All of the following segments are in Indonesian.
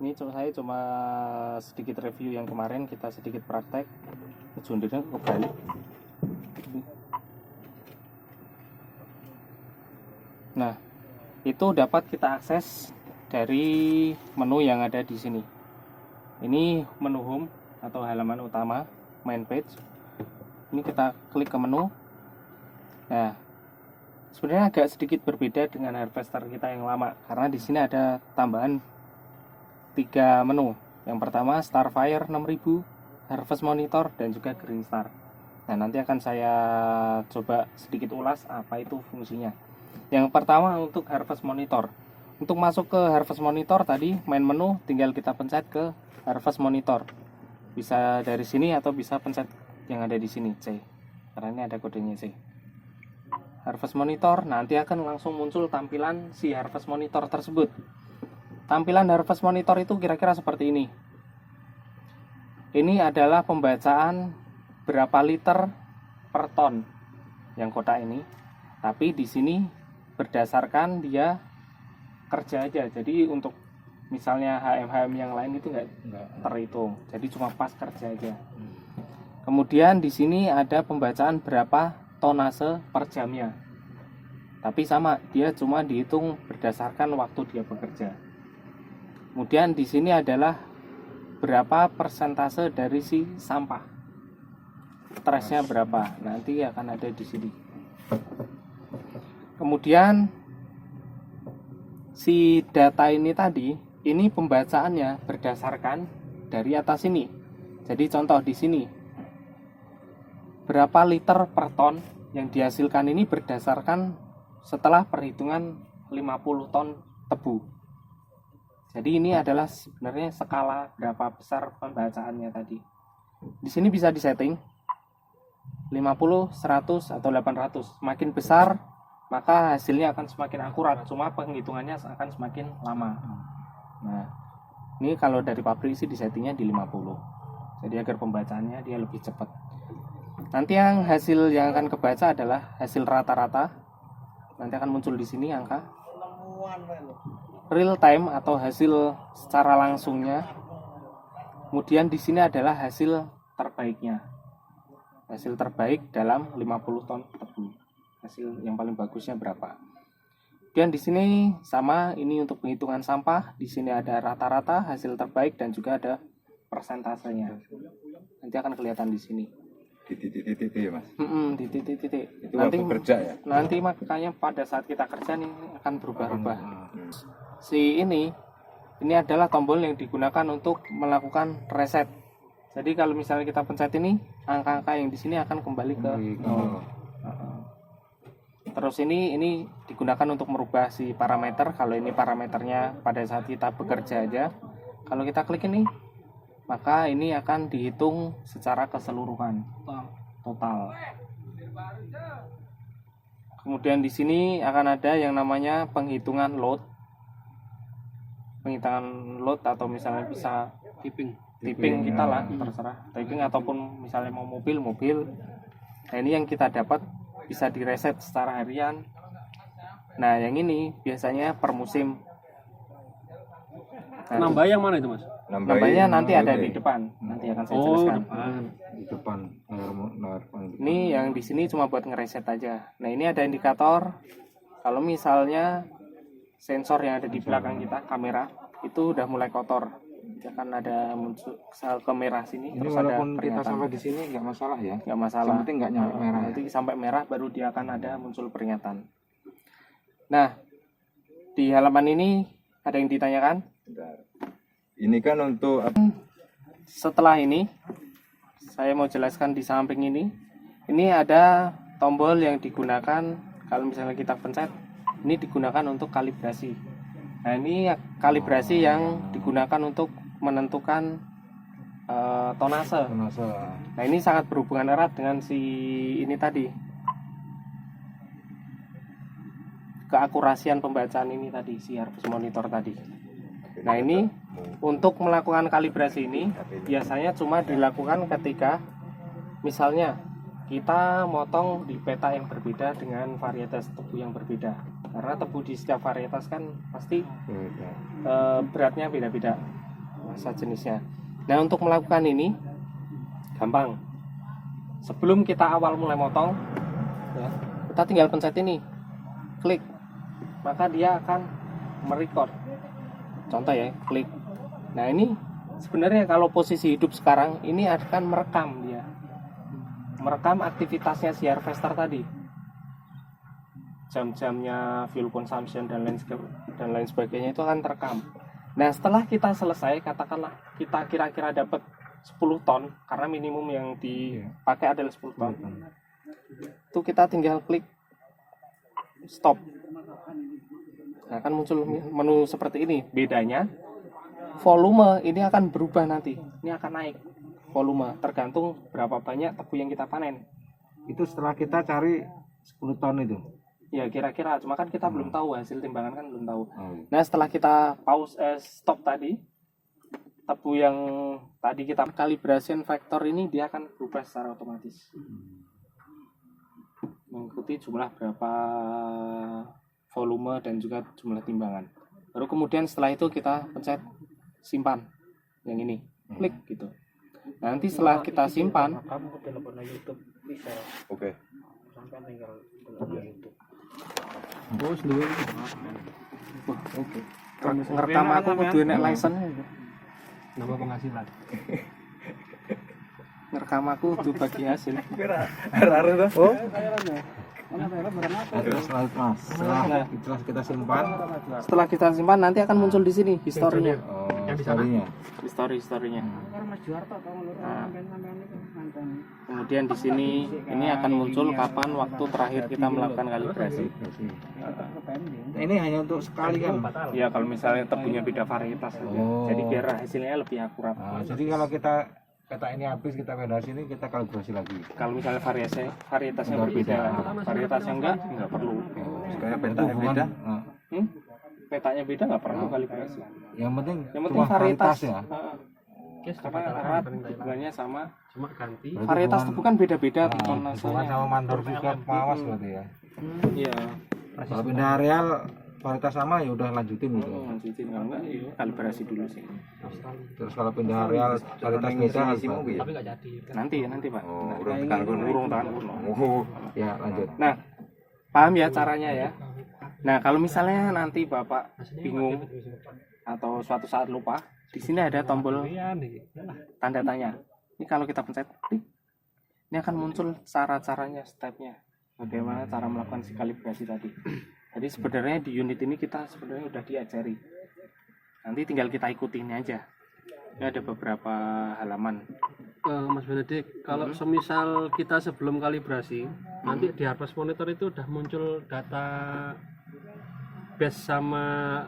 Ini saya cuma sedikit review yang kemarin, kita sedikit praktek. Jundirnya kebalik. Nah, itu dapat kita akses dari menu yang ada di sini. Ini menu home atau halaman utama, main page. Ini kita klik ke menu. Nah, sebenarnya agak sedikit berbeda dengan harvester kita yang lama karena di sini ada tambahan 3 menu. Yang pertama Starfire 6000, Harvest Monitor, dan juga Green Star. Nah, nanti akan saya coba sedikit ulas apa itu fungsinya. Yang pertama untuk Harvest Monitor. Untuk masuk ke Harvest Monitor tadi main menu tinggal kita pencet ke Harvest Monitor. Bisa dari sini atau bisa pencet yang ada di sini C. Karena ini ada kodenya C. Harvest Monitor, nanti akan langsung muncul tampilan si Harvest Monitor tersebut. Tampilan Harvest Monitor itu kira-kira seperti ini. Ini adalah pembacaan berapa liter per ton yang kotak ini. Tapi di sini berdasarkan dia kerja aja. Jadi untuk misalnya HM yang lain itu nggak terhitung. Jadi cuma pas kerja aja. Kemudian di sini ada pembacaan berapa tonase per jamnya. Tapi sama, dia cuma dihitung berdasarkan waktu dia bekerja. Kemudian di sini adalah berapa persentase dari si sampah. Stresnya berapa? Nanti akan ada di sini. Kemudian si data ini tadi, ini pembacaannya berdasarkan dari atas ini. Jadi contoh di sini. Berapa liter per ton yang dihasilkan ini berdasarkan setelah perhitungan 50 ton tebu. Jadi ini adalah sebenarnya skala berapa besar pembacaannya tadi. Di sini bisa disetting 50, 100 atau 800. Semakin besar maka hasilnya akan semakin akurat, cuma penghitungannya akan semakin lama. Nah, ini kalau dari pabrik sih disettingnya di 50. Jadi agar pembacaannya dia lebih cepat. Nanti yang hasil yang akan kebaca adalah hasil rata-rata. Nanti akan muncul di sini angka real time atau hasil secara langsungnya. Kemudian di sini adalah hasil terbaiknya. Hasil terbaik dalam 50 ton tebu. Hasil yang paling bagusnya berapa. Kemudian di sini sama, ini untuk penghitungan sampah. Di sini ada rata-rata, hasil terbaik, dan juga ada persentasenya. Nanti akan kelihatan di sini. Di titik-titik ya mas? Di titik-titik. Itu nanti kerja ya? Nanti makanya pada saat kita kerja nih akan berubah-ubah. Si ini adalah tombol yang digunakan untuk melakukan reset. Jadi kalau misalnya kita pencet ini, angka-angka yang di sini akan kembali ke nol. Terus ini digunakan untuk merubah si parameter. Kalau ini parameternya pada saat kita bekerja aja. Kalau kita klik ini, maka ini akan dihitung secara keseluruhan total. Kemudian di sini akan ada yang namanya penghitungan load. Penghitungan load atau misalnya bisa tipping kita lah, terserah. Tipping ataupun misalnya mau mobil. Nah, ini yang kita dapat bisa direset secara harian. Nah, yang ini biasanya per musim. Nambah yang mana itu mas? Nambahnya nanti ada di depan. Nanti akan saya jelaskan. Di depan. Ini yang di sini cuma buat ngereset aja. Nah, ini ada indikator. Kalau misalnya sensor yang ada di belakang kita, kamera, itu udah mulai kotor. Akan ada muncul ke merah sini. Ini terus walaupun ada kita sampai di sini nggak masalah ya? Nggak masalah. Yang penting nggak nyampe merah. Nanti sampai merah baru dia akan ada muncul peringatan. Nah, di halaman ini ada yang ditanyakan? Bentar. Ini kan untuk Setelah ini, saya mau jelaskan di samping ini. Ini ada tombol yang digunakan kalau misalnya kita pencet. Ini digunakan untuk kalibrasi. Nah, ini kalibrasi yang digunakan untuk menentukan tonase. Nah, ini sangat berhubungan erat dengan si ini tadi. Keakurasian pembacaan ini tadi, si Harvest Monitor tadi. Nah, ini untuk melakukan kalibrasi ini biasanya cuma dilakukan ketika misalnya kita motong di peta yang berbeda dengan varietas tebu yang berbeda. Karena tebu di setiap varietas kan pasti beratnya beda-beda. masa jenisnya. Nah, untuk melakukan ini gampang. Sebelum kita awal mulai motong, ya, kita tinggal pencet ini, klik, maka dia akan merecord. Contoh ya, klik. Nah, ini sebenarnya kalau posisi hidup sekarang ini akan merekam dia, merekam aktivitasnya si harvester tadi, jam-jamnya, fuel consumption dan lain sebagainya itu akan terekam. Nah, setelah kita selesai, katakanlah kita kira-kira dapat 10 ton, karena minimum yang dipakai adalah 10 ton. Itu kita tinggal klik stop. Nah, akan muncul menu seperti ini. Bedanya volume ini akan berubah nanti. Ini akan naik volume tergantung berapa banyak tebu yang kita panen. Itu setelah kita cari 10 ton itu. Ya, kira-kira, cuma kan kita belum tahu, hasil timbangan kan belum tahu. Oh. Nah, setelah kita stop tadi, tebu yang tadi kita calibration factor ini dia akan berubah secara otomatis, mengikuti jumlah berapa volume dan juga jumlah timbangan. Baru kemudian setelah itu kita pencet simpan yang ini, klik gitu. Nanti setelah kita simpan, Oke. ngerekam aku kudu enek license. Nama penghasilan. Ngerekam aku kudu bagi hasil. Oh. Nah, Setelah kita simpan, setelah kita simpan nanti akan muncul di sini historinya. historinya. Historinya. Nah, kemudian di sini ini akan muncul kapan waktu terakhir kita melakukan kalibrasi. Ini hanya untuk sekali kan? Ya, kalau misalnya tebunya beda varietas aja. Oh. Jadi biar hasilnya lebih akurat. Jadi kalau kita ini habis, kita pindah sini, kita kalibrasi lagi. Kalau misalnya varietasnya Berbeda. berbeda, varietasnya enggak perlu. Supaya petanya beda. Petanya beda nggak perlu kalibrasi. Yang penting Yang varietas ya. Karena erat hubungannya sama. Cuma ganti. Berarti Varietas hubungan- tebu kan beda-beda Hubungan tonasenya. sama mandor juga pengawas berarti ya. Iya. Kalau pindah areal varietas sama ya udah lanjutin gitu. Lanjutin, kalau enggak ya kalibrasi dulu sih. Terus kalau pindah areal varietas beda harus ganti. Tapi nggak jadi. Nanti Pak. urung tekan kuno. Urung tekan kuno. Oh, ya lanjut. Nah, paham ya caranya ya. Nah, kalau misalnya nanti Bapak bingung atau suatu saat lupa, di sini ada tombol tanda tanya. Ini kalau kita pencet klik, ini akan muncul cara-caranya, stepnya. Bagaimana cara melakukan si kalibrasi tadi. Jadi sebenarnya di unit ini kita sebenarnya udah diajari. Nanti tinggal kita ikutin aja. Ini ada beberapa halaman. Mas Benedik, kalau semisal kita sebelum kalibrasi, nanti di Harvest Monitor itu udah muncul data base sama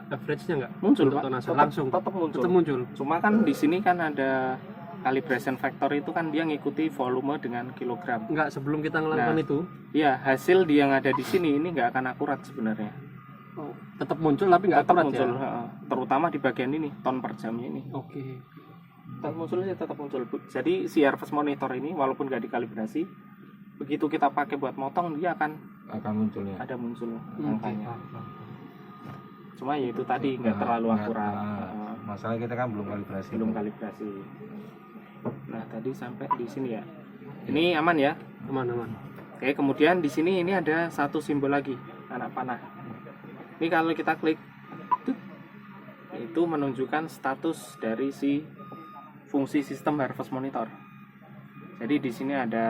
average-nya nggak? Muncul, Untuk Pak. tonase? Tetap- Langsung tetap muncul. Tetap muncul. Cuma kan di sini kan ada calibration factor itu kan dia ngikuti volume dengan kilogram. Nggak, sebelum kita ngelakukan Nah. itu Iya, hasil yang ada di sini ini nggak akan akurat sebenarnya. tetap muncul tapi nggak Tetap akurat muncul, ya? terutama di bagian ini ton per jamnya ini. Oke. Tetap muncul. Jadi si Harvest Monitor ini walaupun nggak dikalibrasi, begitu kita pakai buat motong dia akan munculnya. ada muncul Oke, angkanya. paham. Cuma ya itu tadi nggak terlalu akurat. Masalah kita kan belum kalibrasi. Belum kalibrasi. Nah, tadi sampai di sini ya. Ini aman ya? Aman. Oke, kemudian di sini ini ada satu simbol lagi, anak panah. Ini kalau kita klik, itu menunjukkan status dari si fungsi sistem Harvest Monitor. Jadi di sini ada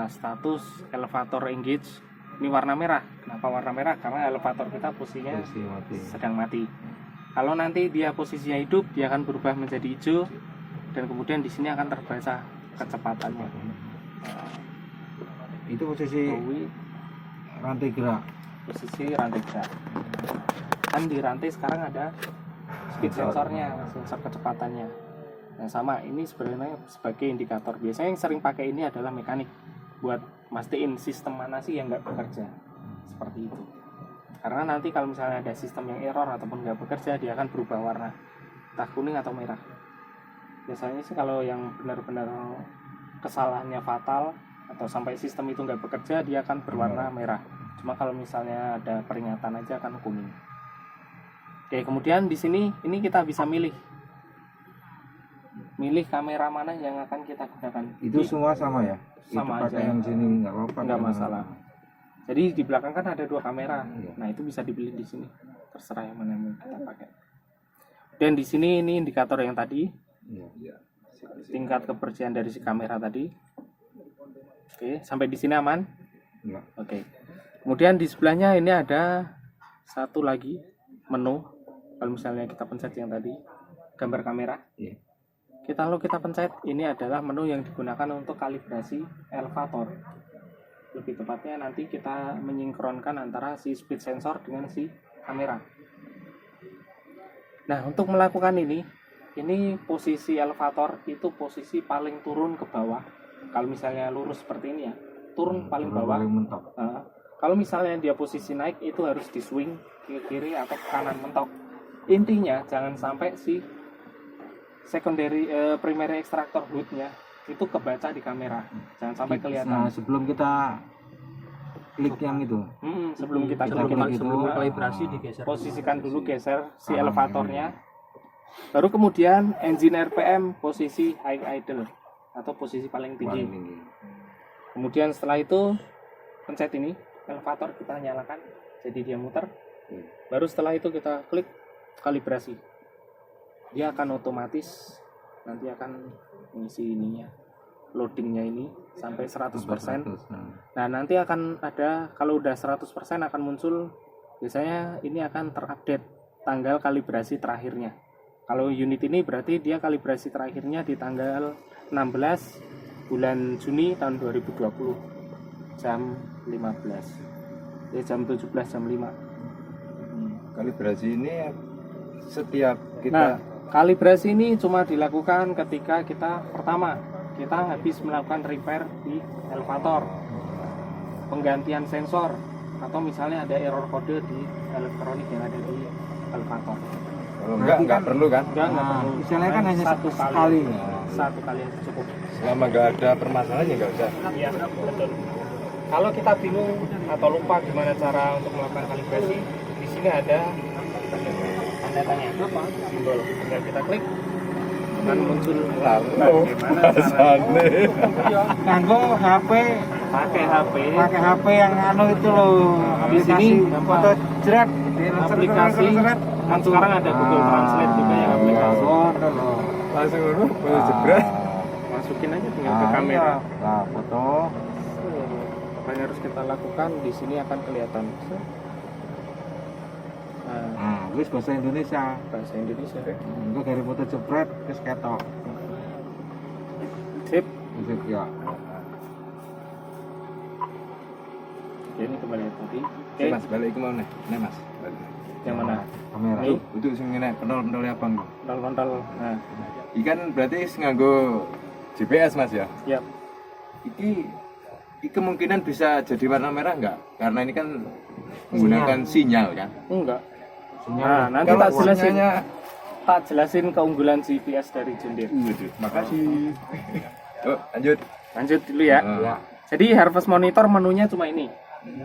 status elevator engage. Ini warna merah. Kenapa warna merah? Karena elevator kita posisinya Posisi mati. sedang mati. Kalau nanti dia posisinya hidup, dia akan berubah menjadi hijau dan kemudian di sini akan terbaca kecepatannya. Itu posisi Jowi, rantai gerak. posisi rantai gerak. Kan di rantai sekarang ada speed sensornya, sensor kecepatannya. Nah, sama ini sebenarnya sebagai indikator. Biasanya yang sering pakai ini adalah mekanik buat mastiin sistem mana sih yang nggak bekerja, seperti itu. Karena nanti kalau misalnya ada sistem yang error ataupun nggak bekerja, dia akan berubah warna, entah kuning atau merah. Biasanya sih kalau yang benar-benar kesalahannya fatal atau sampai sistem itu nggak bekerja, dia akan berwarna merah. Cuma kalau misalnya ada peringatan aja akan kuning. Oke, kemudian di sini ini kita bisa milih milih kamera mana yang akan kita gunakan. Itu semua sama ya? Sama itu pakai aja. yang sini nggak apa-apa. Nggak masalah. Jadi di belakang kan ada 2 kamera. Iya. Nah, itu bisa dipilih di sini. Terserah yang mana yang mau kita pakai. Dan di sini ini indikator yang tadi, Iya. tingkat kebersihan dari si kamera tadi. Oke, sampai di sini aman. Iya. Oke. Kemudian di sebelahnya ini ada satu lagi menu. Kalau misalnya kita pencet yang tadi gambar kamera, Iya. kalau kita pencet ini adalah menu yang digunakan untuk kalibrasi elevator. Lebih tepatnya nanti kita menyinkronkan antara si speed sensor dengan si kamera. Nah, untuk melakukan ini posisi elevator itu posisi paling turun ke bawah. Kalau misalnya lurus seperti ini ya, turun paling bawah. Paling mentok. Nah, kalau misalnya dia posisi naik itu harus di swing ke kiri atau ke kanan mentok. Intinya jangan sampai si primary extractor hoodnya itu kebaca di kamera, jangan sampai kelihatan. Nah, sebelum kita klik yang itu, Sebelum kita Sebelum klik klik itu, sebelum kalibrasi digeser. posisikan dulu, geser si Kanan, elevatornya, baru kemudian engine RPM posisi high idle atau posisi paling tinggi. paling tinggi. Kemudian setelah itu pencet ini, elevator kita nyalakan, jadi dia muter. Baru setelah itu kita klik kalibrasi. Dia akan otomatis nanti akan mengisi ininya, loadingnya ini sampai 100%. Nah, nanti akan ada, kalau udah 100% akan muncul, biasanya ini akan terupdate tanggal kalibrasi terakhirnya. Kalau unit ini berarti dia kalibrasi terakhirnya di tanggal 16 bulan Juni tahun 2020 jam 15. Ya, jam 17 jam 5. Kalibrasi ini setiap Nah, kita kalibrasi ini cuma dilakukan ketika kita habis melakukan repair di elevator, penggantian sensor, atau misalnya ada error kode di elektronik yang ada di elevator. kalau enggak perlu kan? Enggak perlu. Misalnya kan hanya satu sekali. Satu kali aja cukup. Selama enggak ada permasalahan ya enggak usah. Iya, betul. Kalau kita bingung atau lupa gimana cara untuk melakukan kalibrasi, di sini ada tanda tanya, simbol. Tinggal kita klik, akan muncul bagaimana cara Kanggo HP, pakai HP. HP yang anu itu loh. Di sini foto jerat aplikasi. Kan sekarang ada Google Translate juga yang aplikasi. Langsung dulu jebret. Masukin aja tinggal ke kamera. Nah, foto. Apa yang harus kita lakukan di sini akan kelihatan. Nah, Nah, wis bahasa Indonesia. bahasa Indonesia. Enggak dari foto jebret wis ketok. Sip. Wis ya. Oke, ini kembali tadi. Oke, Mas, balik ke mana? Nah, Mas. Balik. yang mana? Kamera. Ini. Itu sing ngene, pentol-pentol abang. Kontol. Nah, Ikan berarti nganggo GPS, Mas ya? siap. Iki kemungkinan bisa jadi warna merah enggak? Karena ini kan menggunakan sinyal kan? Enggak. Sinyal. Nah, nanti Kalau tak jelasin. sinyalnya Tak jelasin keunggulan GPS dari John Deere. waduh, makasih. Yuk, lanjut. Lanjut dulu ya. Ya. Jadi Harvest Monitor menunya cuma ini.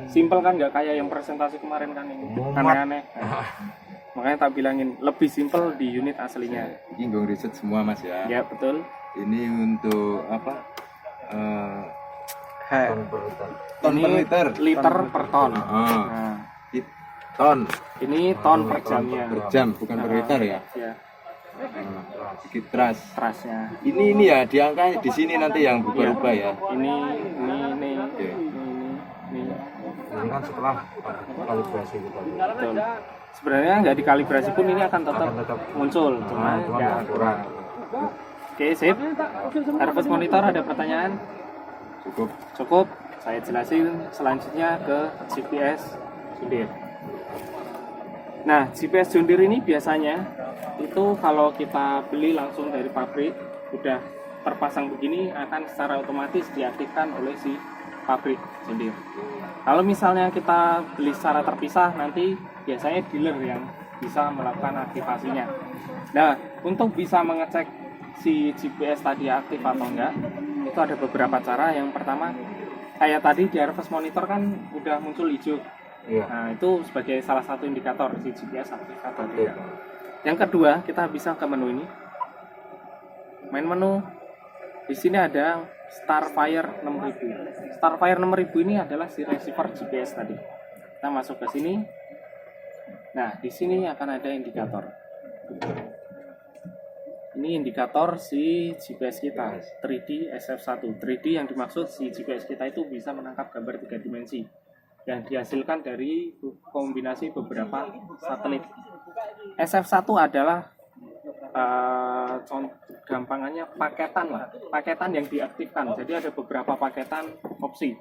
Simpel kan, nggak kayak yang presentasi kemarin kan ini aneh-aneh. Makanya tak bilangin lebih simpel di unit aslinya. Ini nggo riset semua, Mas ya. Ya betul. Ini untuk apa? Ton Ini per liter. liter per ton. Ah, Nah, ton ini ton per jamnya. per jam, bukan per liter ya. Ya, Sedikit teras. trasnya. Ini ya, di angka di sini nanti yang berubah-ubah ya. Ini. Oke. Ini kan setelah kalibrasi kita. Betul. Sebenarnya nggak dikalibrasi pun ini akan tetap muncul, cuma ya. Kurang. Oke, sip. Harvest Monitor ada pertanyaan? Cukup. Cukup. Saya jelasin selanjutnya ke GPS John Deere. Nah, GPS John Deere ini biasanya itu kalau kita beli langsung dari pabrik, udah terpasang begini akan secara otomatis diaktifkan oleh si pabrik John Deere. Kalau misalnya kita beli secara terpisah, nanti biasanya dealer yang bisa melakukan aktivasinya. Nah, untuk bisa mengecek si GPS tadi aktif atau enggak, itu ada beberapa cara. Yang pertama, kayak tadi di Harvest Monitor kan udah muncul hijau. Iya. Nah, itu sebagai salah satu indikator si GPS aktif atau tidak. Yang kedua, kita bisa ke menu ini, main menu. Di sini ada Starfire 6000. Starfire 6000 ini adalah si receiver GPS tadi. Kita masuk ke sini. Nah, di sini akan ada indikator. Ini indikator si GPS kita, 3D SF1. 3D yang dimaksud si GPS kita itu bisa menangkap gambar 3 dimensi yang dihasilkan dari kombinasi beberapa satelit. SF1 adalah gampangannya paketan lah, paketan yang diaktifkan. Jadi ada beberapa paketan opsi.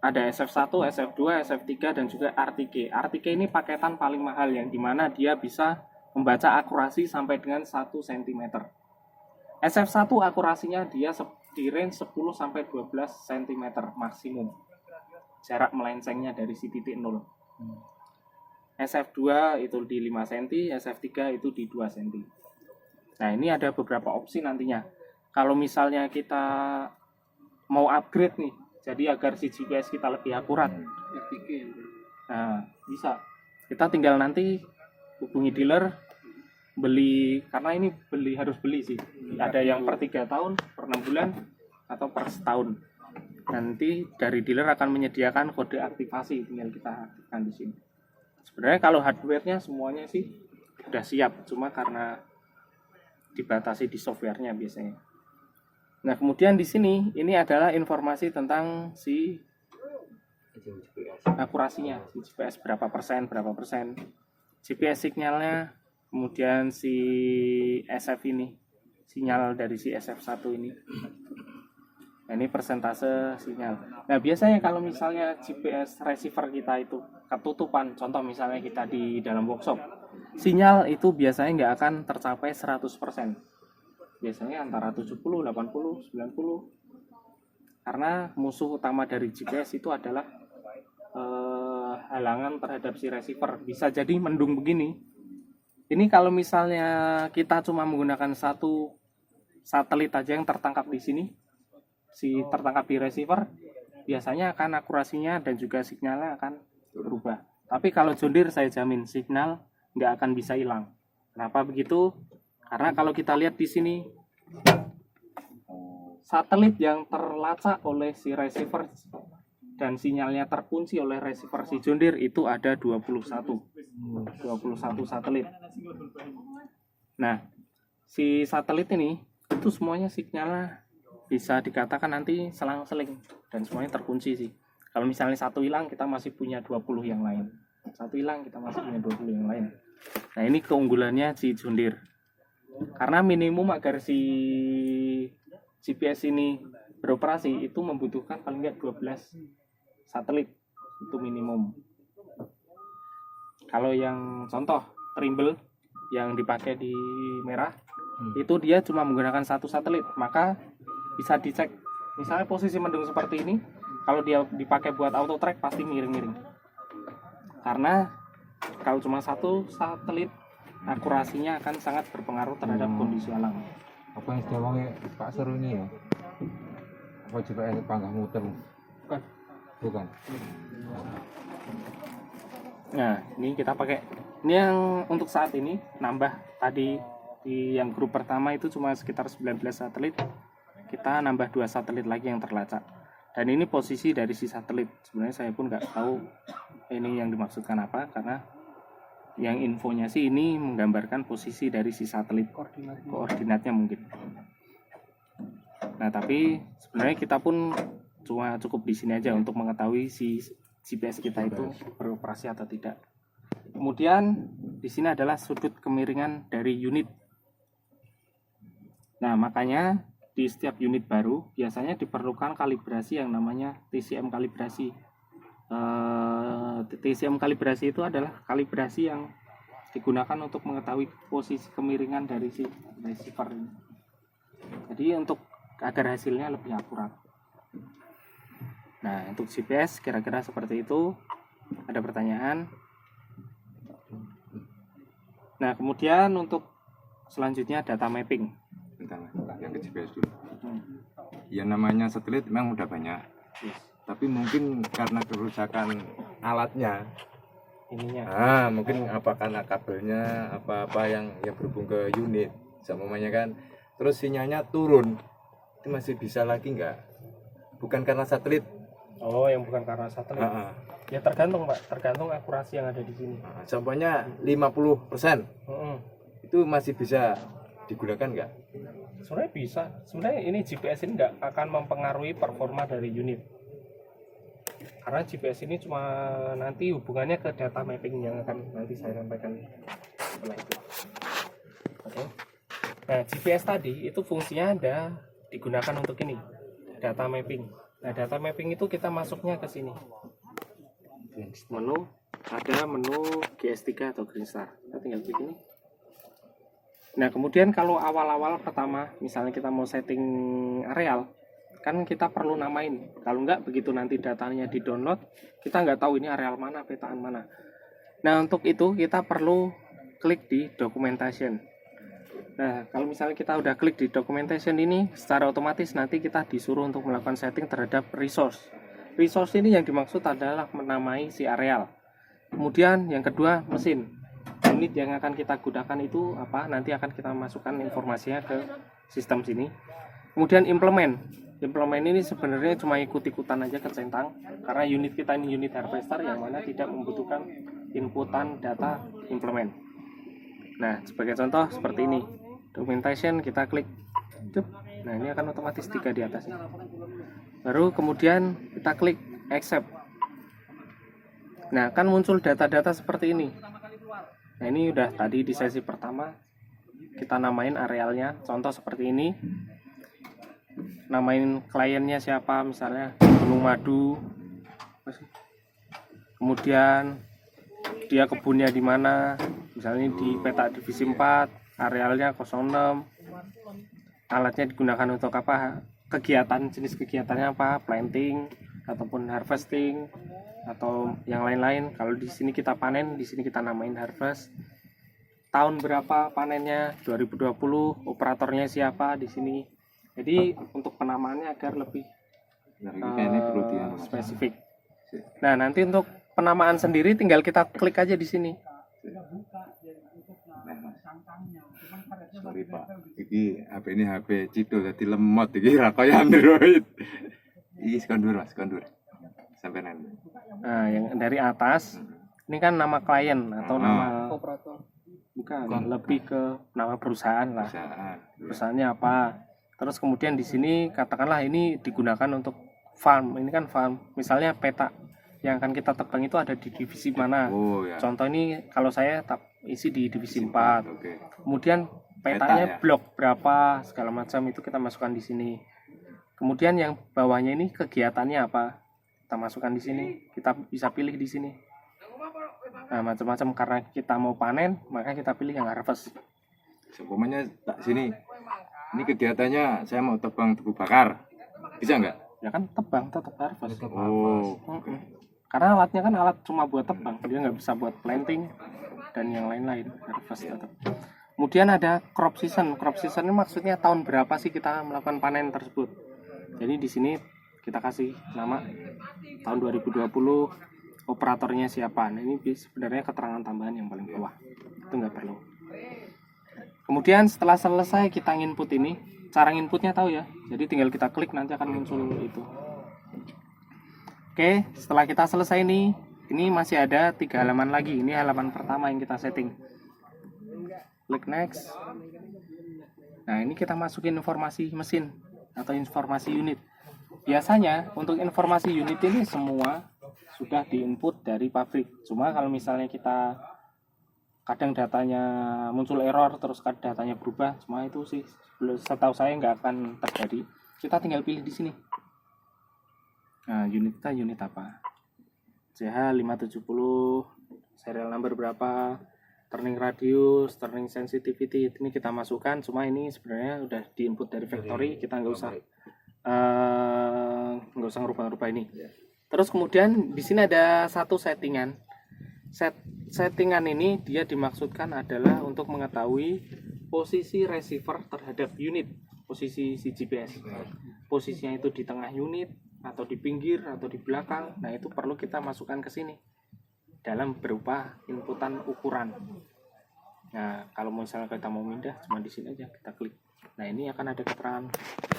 Ada SF1, SF2, SF3 dan juga RTK. RTK ini paketan paling mahal yang dimana dia bisa membaca akurasi sampai dengan 1 cm. SF1 akurasinya dia di range 10 sampai 12 cm maksimum. Jarak melencengnya dari si titik 0. SF2 itu di 5 cm, SF3 itu di 2 cm. Nah, ini ada beberapa opsi nantinya. Kalau misalnya kita mau upgrade nih, jadi agar si GPS kita lebih akurat. Nah, bisa. Kita tinggal nanti hubungi dealer, beli, karena ini harus beli sih. Ada yang per 3 tahun, per 6 bulan, atau per setahun. Nanti dari dealer akan menyediakan kode aktivasi, tinggal kita aktifkan di sini. Sebenarnya kalau hardware-nya semuanya sih sudah siap, cuma karena dibatasi di software-nya biasanya. Nah, kemudian di sini ini adalah informasi tentang si akurasinya, si GPS berapa persen, GPS sinyalnya, kemudian si SF ini, sinyal dari si SF1 ini. Nah, ini persentase sinyal. Nah, biasanya kalau misalnya GPS receiver kita itu ketutupan, contoh misalnya kita di dalam workshop, sinyal itu biasanya nggak akan tercapai 100%. Biasanya antara 70, 80, 90. Karena musuh utama dari GPS itu adalah halangan terhadap si receiver. Bisa jadi mendung begini. Ini kalau misalnya kita cuma menggunakan satu satelit aja yang tertangkap di sini, si tertangkap di receiver, biasanya akan akurasinya dan juga sinyalnya akan berubah. Tapi kalau John Deere saya jamin signal nggak akan bisa hilang. Kenapa begitu? Karena kalau kita lihat di sini, satelit yang terlacak oleh si receiver dan sinyalnya terkunci oleh receiver si John Deere itu ada 21 satelit. Nah, si satelit ini itu semuanya sinyalnya bisa dikatakan nanti selang-seling dan semuanya terkunci sih. Kalau misalnya satu hilang, kita masih punya 20 yang lain. Satu hilang, kita masih punya 20 yang lain. Nah, ini keunggulannya si John Deere. Karena minimum agar si GPS ini beroperasi itu membutuhkan paling nggak 12 satelit, itu minimum. Kalau yang contoh Trimble yang dipakai di merah, itu dia cuma menggunakan satu satelit, maka bisa dicek. Misalnya posisi mendung seperti ini, kalau dia dipakai buat auto track pasti miring-miring. Karena kalau cuma satu satelit, akurasinya akan sangat berpengaruh terhadap kondisi alam. Apa yang diomongin Pak Seru ini ya? Apa GPS panggah muter? Bukan. Nah, ini kita pakai. Ini yang untuk saat ini nambah tadi di yang grup pertama itu cuma sekitar 19 satelit. Kita nambah 2 satelit lagi yang terlacak. Dan ini posisi dari si satelit. Sebenarnya saya pun nggak tahu ini yang dimaksudkan apa, karena yang infonya sih ini menggambarkan posisi dari si satelit, koordinatnya mungkin. Nah, tapi sebenarnya kita pun cuma cukup di sini aja untuk mengetahui si GPS kita itu beroperasi atau tidak. Kemudian di sini adalah sudut kemiringan dari unit. Nah, makanya di setiap unit baru biasanya diperlukan kalibrasi yang namanya TCM kalibrasi. TCM kalibrasi itu adalah kalibrasi yang digunakan untuk mengetahui posisi kemiringan dari si receiver ini. Jadi untuk agar hasilnya lebih akurat. Nah, untuk GPS kira-kira seperti itu. Ada pertanyaan? Nah, kemudian untuk selanjutnya data mapping. Bentar, yang ke GPS dulu. Ya namanya satelit memang udah banyak. Tapi mungkin karena kerusakan alatnya, ininya. mungkin apa karena kabelnya apa-apa yang berhubung ke unit, semuanya kan. terus sinyalnya turun, itu masih bisa lagi nggak? Bukan karena satelit. Oh, yang bukan karena satelit. Ya tergantung Pak, tergantung akurasi yang ada di sini. Contohnya 50%, itu masih bisa digunakan nggak? Sebenarnya bisa. Sebenarnya ini GPS ini nggak akan mempengaruhi performa dari unit. Karena GPS ini cuma nanti hubungannya ke data mapping yang akan nanti saya sampaikan setelah itu. Oke. Nah, GPS tadi itu fungsinya ada digunakan untuk ini, data mapping. Nah, data mapping itu kita masuknya ke sini. Menu, ada menu GS3 atau Green Star. Kita tinggal klik ini. Nah, kemudian kalau awal-awal pertama, misalnya kita mau setting areal, kan kita perlu namain. Kalau enggak, begitu nanti datanya di-download, kita nggak tahu ini areal mana, petaan mana. Nah, untuk itu kita perlu klik di documentation. Nah, kalau misalnya kita udah klik di documentation ini, secara otomatis nanti kita disuruh untuk melakukan setting terhadap resource. Resource ini yang dimaksud adalah menamai si areal. Kemudian yang kedua, mesin. Unit yang akan kita gunakan itu apa? Nanti akan kita masukkan informasinya ke sistem sini. Kemudian implement. Implement ini sebenarnya cuma ikut-ikutan aja kecentang, karena unit kita ini unit harvester yang mana tidak membutuhkan inputan data implement. Nah, sebagai contoh seperti ini. Documentation kita klik. Nah, ini akan otomatis 3 di atasnya. Baru kemudian kita klik accept. Nah, kan muncul data-data seperti ini. Nah, ini udah tadi di sesi pertama kita namain arealnya, contoh seperti ini. Namain kliennya siapa, misalnya Gunung Madu. Kemudian dia kebunnya di mana, misalnya di peta divisi 4, arealnya 06. Alatnya digunakan untuk apa? Kegiatan, jenis kegiatannya apa, planting ataupun harvesting atau yang lain-lain. Kalau di sini kita panen, di sini kita namain harvest. Tahun berapa panennya, 2020, operatornya siapa di sini. Jadi untuk penamaannya agar lebih spesifik. Nah, nanti untuk penamaan sendiri tinggal kita klik aja di sini. Sorry Pak, iki HP ini HP Cido jadi lemot, iki ra kaya Android. Iki sekondur Mas, sekondur. Sampai nanti. Nah, yang dari atas ini kan nama klien atau nama Operator. bukan, lebih ke nama perusahaan lah. Perusahaannya apa? Terus kemudian di sini katakanlah ini digunakan untuk farm. Ini kan farm. Misalnya peta yang akan kita tebang itu ada di divisi mana. Contoh ini kalau saya isi di divisi 4. Kemudian petanya blok berapa segala macam itu kita masukkan di sini. Kemudian yang bawahnya ini kegiatannya apa? Kita masukkan di sini. Kita bisa pilih di sini. Nah, macam-macam, karena kita mau panen, maka kita pilih yang harvest. Seumpamanya tak sini. Ini kegiatannya saya mau tebang tebu bakar. Bisa nggak? Ya kan tebang tetap harvest. Karena alatnya kan alat cuma buat tebang, dia nggak bisa buat planting dan yang lain-lain. Harvest tetap. Kemudian ada crop season. Crop season ini maksudnya tahun berapa sih kita melakukan panen tersebut. Jadi di sini kita kasih nama tahun 2020, operatornya siapa. Nah, ini sebenarnya keterangan tambahan yang paling bawah. Itu nggak perlu. Kemudian setelah selesai kita input ini, cara inputnya tahu ya. Jadi tinggal kita klik nanti akan muncul itu. Oke, setelah kita selesai ini masih ada 3 halaman lagi. Ini halaman pertama yang kita setting. Klik next. Nah, ini kita masukin informasi mesin atau informasi unit. Biasanya untuk informasi unit ini semua sudah diinput dari pabrik. Cuma kalau misalnya kita kadang datanya muncul error, terus datanya berubah, semua itu sih setahu saya nggak akan terjadi. Kita tinggal pilih di sini. Nah, unit kita unit apa? CH570, serial number berapa, turning radius, turning sensitivity, ini kita masukkan. Cuma ini sebenarnya udah diinput dari factory, kita nggak usah ngerubah-rubah ini. Terus kemudian di sini ada satu settingan. Settingan ini dia dimaksudkan adalah untuk mengetahui posisi receiver terhadap unit, posisi si GPS. Posisinya itu di tengah unit atau di pinggir atau di belakang. Nah, itu perlu kita masukkan ke sini dalam berupa inputan ukuran. Nah, kalau misalnya kita mau pindah, cuma di sini aja kita klik. Nah, ini akan ada keterangan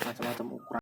macam-macam ukuran.